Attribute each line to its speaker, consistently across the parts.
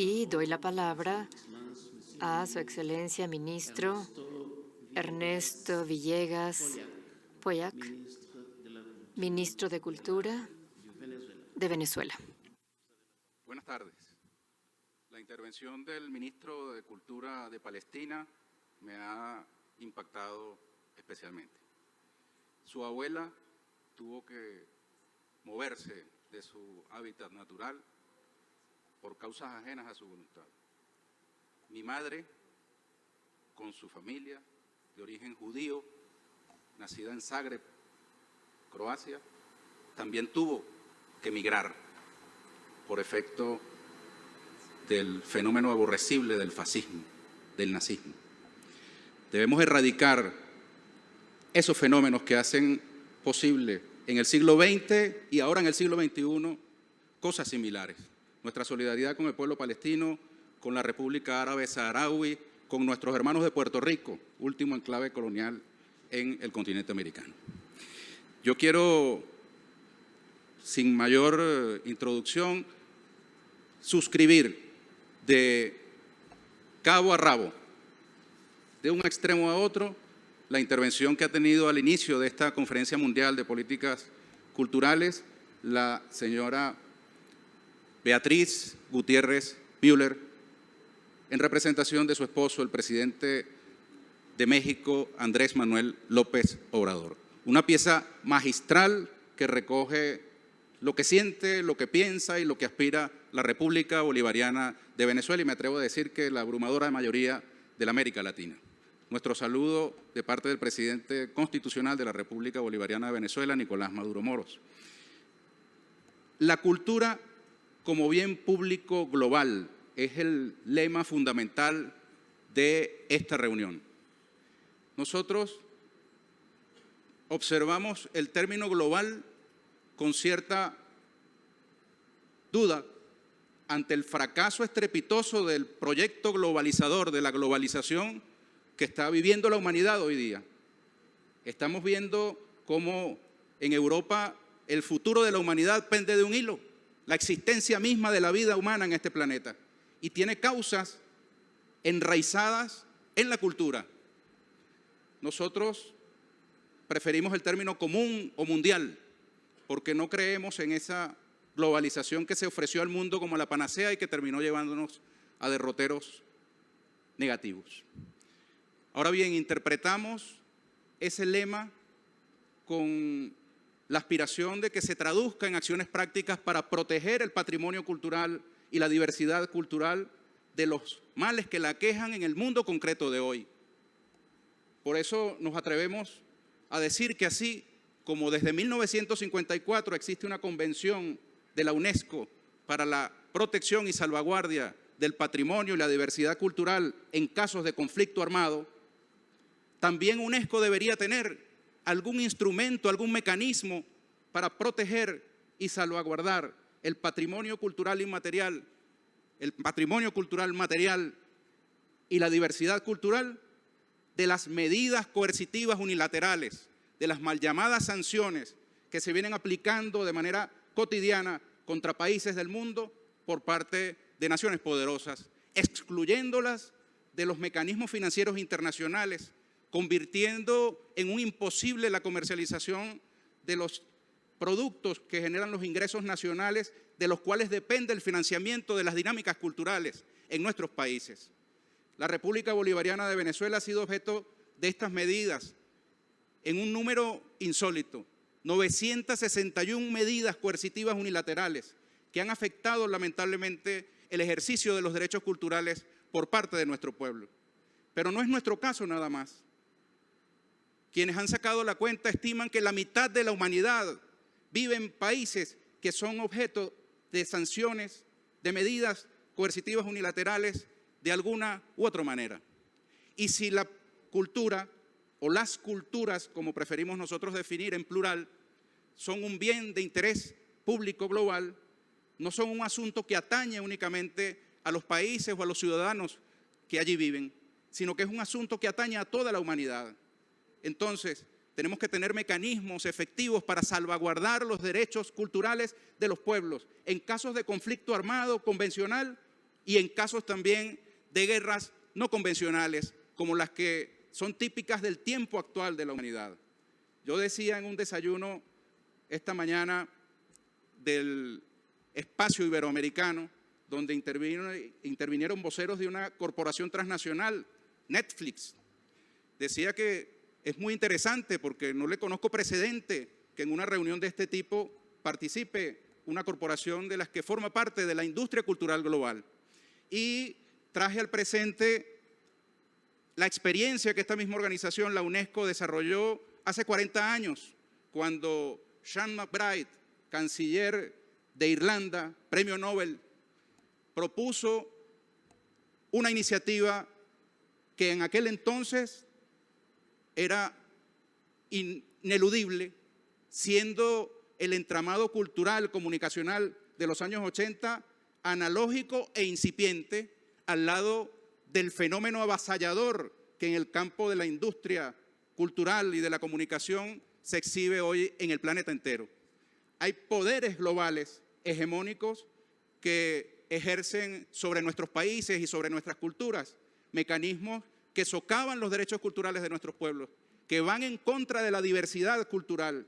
Speaker 1: Y doy la palabra a Su Excelencia Ministro Ernesto Villegas Poyac, Ministro de Cultura de Venezuela.
Speaker 2: Buenas tardes. La intervención del ministro de Cultura de Palestina me ha impactado especialmente. Su abuela tuvo que moverse de su hábitat natural por causas ajenas a su voluntad. Mi madre, con su familia de origen judío, nacida en Zagreb, Croacia, también tuvo que emigrar por efecto del fenómeno aborrecible del fascismo, del nazismo. Debemos erradicar esos fenómenos que hacen posible en el siglo XX y ahora en el siglo XXI cosas similares. Nuestra solidaridad con el pueblo palestino, con la República Árabe Saharaui, con nuestros hermanos de Puerto Rico, último enclave colonial en el continente americano. Yo quiero, sin mayor introducción, suscribir de cabo a rabo, de un extremo a otro, la intervención que ha tenido al inicio de esta Conferencia Mundial de Políticas Culturales la señora Beatriz Gutiérrez Müller, en representación de su esposo, el presidente de México, Andrés Manuel López Obrador. Una pieza magistral que recoge lo que siente, lo que piensa y lo que aspira la República Bolivariana de Venezuela, y me atrevo a decir que la abrumadora mayoría de la América Latina. Nuestro saludo de parte del presidente constitucional de la República Bolivariana de Venezuela, Nicolás Maduro Moros. La cultura como bien público global es el lema fundamental de esta reunión. Nosotros observamos el término global con cierta duda ante el fracaso estrepitoso del proyecto globalizador, de la globalización que está viviendo la humanidad hoy día. Estamos viendo cómo en Europa el futuro de la humanidad pende de un hilo, la existencia misma de la vida humana en este planeta, y tiene causas enraizadas en la cultura. Nosotros preferimos el término común o mundial, porque no creemos en esa globalización que se ofreció al mundo como la panacea y que terminó llevándonos a derroteros negativos. Ahora bien, interpretamos ese lema con la aspiración de que se traduzca en acciones prácticas para proteger el patrimonio cultural y la diversidad cultural de los males que la aquejan en el mundo concreto de hoy. Por eso nos atrevemos a decir que así como desde 1954 existe una convención de la UNESCO para la protección y salvaguardia del patrimonio y la diversidad cultural en casos de conflicto armado, también UNESCO debería tener algún instrumento, algún mecanismo para proteger y salvaguardar el patrimonio cultural inmaterial, el patrimonio cultural material y la diversidad cultural de las medidas coercitivas unilaterales, de las mal llamadas sanciones que se vienen aplicando de manera cotidiana contra países del mundo por parte de naciones poderosas, excluyéndolas de los mecanismos financieros internacionales, convirtiendo en un imposible la comercialización de los productos que generan los ingresos nacionales, de los cuales depende el financiamiento de las dinámicas culturales en nuestros países. La República Bolivariana de Venezuela ha sido objeto de estas medidas en un número insólito, 961 medidas coercitivas unilaterales que han afectado lamentablemente el ejercicio de los derechos culturales por parte de nuestro pueblo. Pero no es nuestro caso nada más. Quienes han sacado la cuenta estiman que la mitad de la humanidad vive en países que son objeto de sanciones, de medidas coercitivas unilaterales de alguna u otra manera. Y si la cultura o las culturas, como preferimos nosotros definir en plural, son un bien de interés público global, no son un asunto que atañe únicamente a los países o a los ciudadanos que allí viven, sino que es un asunto que atañe a toda la humanidad. Entonces, tenemos que tener mecanismos efectivos para salvaguardar los derechos culturales de los pueblos en casos de conflicto armado convencional y en casos también de guerras no convencionales, como las que son típicas del tiempo actual de la humanidad. Yo decía en un desayuno esta mañana del espacio iberoamericano, donde intervinieron voceros de una corporación transnacional, Netflix. Decía que es muy interesante porque no le conozco precedente que en una reunión de este tipo participe una corporación de las que forma parte de la industria cultural global. Y traje al presente la experiencia que esta misma organización, la UNESCO, desarrolló hace 40 años, cuando Sean McBride, canciller de Irlanda, premio Nobel, propuso una iniciativa que en aquel entonces era ineludible, siendo el entramado cultural, comunicacional de los años 80 analógico e incipiente al lado del fenómeno avasallador que en el campo de la industria cultural y de la comunicación se exhibe hoy en el planeta entero. Hay poderes globales hegemónicos que ejercen sobre nuestros países y sobre nuestras culturas mecanismos que socavan los derechos culturales de nuestros pueblos, que van en contra de la diversidad cultural.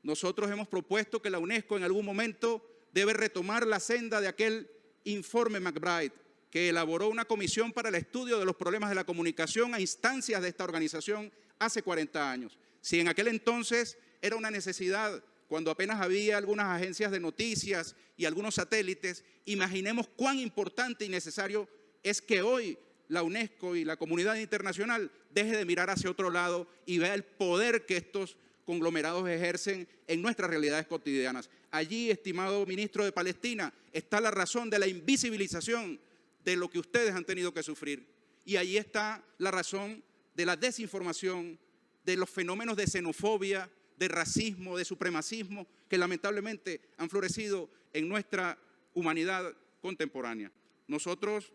Speaker 2: Nosotros hemos propuesto que la UNESCO en algún momento debe retomar la senda de aquel informe McBride, que elaboró una comisión para el estudio de los problemas de la comunicación a instancias de esta organización hace 40 años. Si en aquel entonces era una necesidad, cuando apenas había algunas agencias de noticias y algunos satélites, imaginemos cuán importante y necesario es que hoy la UNESCO y la comunidad internacional deje de mirar hacia otro lado y vea el poder que estos conglomerados ejercen en nuestras realidades cotidianas. Allí, estimado ministro de Palestina, está la razón de la invisibilización de lo que ustedes han tenido que sufrir. Y allí está la razón de la desinformación, de los fenómenos de xenofobia, de racismo, de supremacismo, que lamentablemente han florecido en nuestra humanidad contemporánea. Nosotros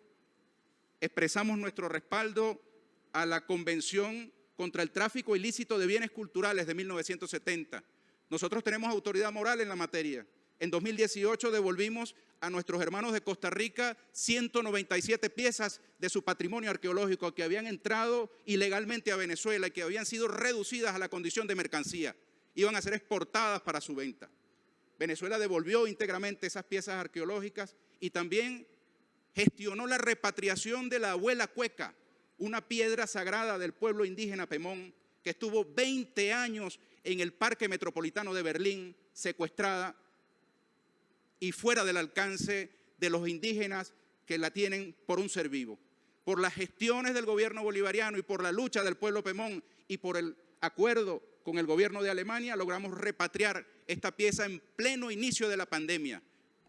Speaker 2: expresamos nuestro respaldo a la Convención contra el Tráfico Ilícito de Bienes Culturales de 1970. Nosotros tenemos autoridad moral en la materia. En 2018 devolvimos a nuestros hermanos de Costa Rica 197 piezas de su patrimonio arqueológico que habían entrado ilegalmente a Venezuela y que habían sido reducidas a la condición de mercancía. Iban a ser exportadas para su venta. Venezuela devolvió íntegramente esas piezas arqueológicas y también gestionó la repatriación de la abuela cueca, una piedra sagrada del pueblo indígena Pemón, que estuvo 20 años en el Parque Metropolitano de Berlín, secuestrada y fuera del alcance de los indígenas que la tienen por un ser vivo. Por las gestiones del gobierno bolivariano y por la lucha del pueblo Pemón y por el acuerdo con el gobierno de Alemania, logramos repatriar esta pieza en pleno inicio de la pandemia,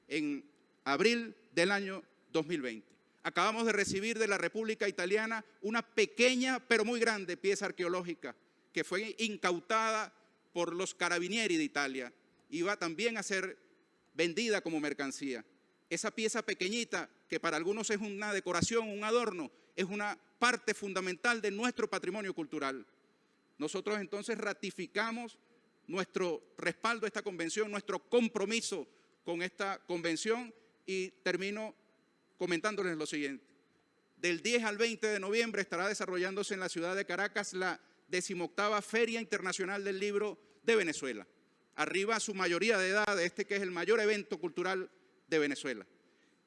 Speaker 2: en abril del año 2020. Acabamos de recibir de la República Italiana una pequeña pero muy grande pieza arqueológica que fue incautada por los carabinieri de Italia. Iba también a ser vendida como mercancía. Esa pieza pequeñita, que para algunos es una decoración, un adorno, es una parte fundamental de nuestro patrimonio cultural. Nosotros entonces ratificamos nuestro respaldo a esta convención, nuestro compromiso con esta convención y termino comentándoles lo siguiente. Del 10 al 20 de noviembre estará desarrollándose en la ciudad de Caracas la 18ª Feria Internacional del Libro de Venezuela. Arriba su mayoría de edad, que es el mayor evento cultural de Venezuela.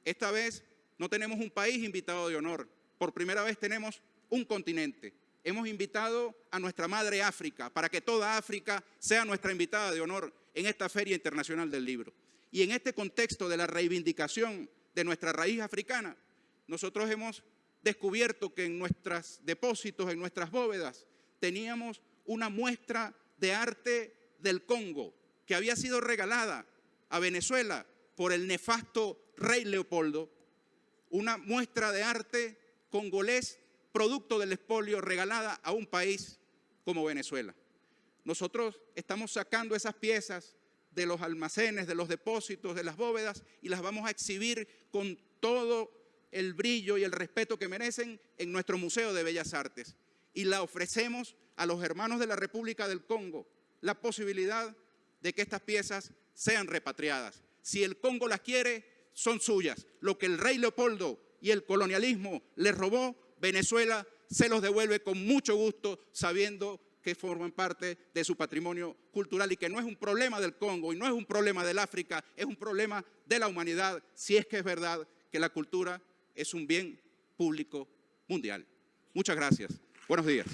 Speaker 2: Esta vez no tenemos un país invitado de honor. Por primera vez tenemos un continente. Hemos invitado a nuestra madre África para que toda África sea nuestra invitada de honor en esta Feria Internacional del Libro. Y en este contexto de la reivindicación de nuestra raíz africana, nosotros hemos descubierto que en nuestros depósitos, en nuestras bóvedas, teníamos una muestra de arte del Congo que había sido regalada a Venezuela por el nefasto rey Leopoldo, una muestra de arte congolés producto del expolio regalada a un país como Venezuela. Nosotros estamos sacando esas piezas de los almacenes, de los depósitos, de las bóvedas y las vamos a exhibir con todo el brillo y el respeto que merecen en nuestro Museo de Bellas Artes. Y la ofrecemos a los hermanos de la República del Congo la posibilidad de que estas piezas sean repatriadas. Si el Congo las quiere, son suyas. Lo que el rey Leopoldo y el colonialismo les robó, Venezuela se los devuelve con mucho gusto, sabiendo que forman parte de su patrimonio cultural y que no es un problema del Congo y no es un problema del África, es un problema de la humanidad, si es que es verdad que la cultura es un bien público mundial. Muchas gracias. Buenos días.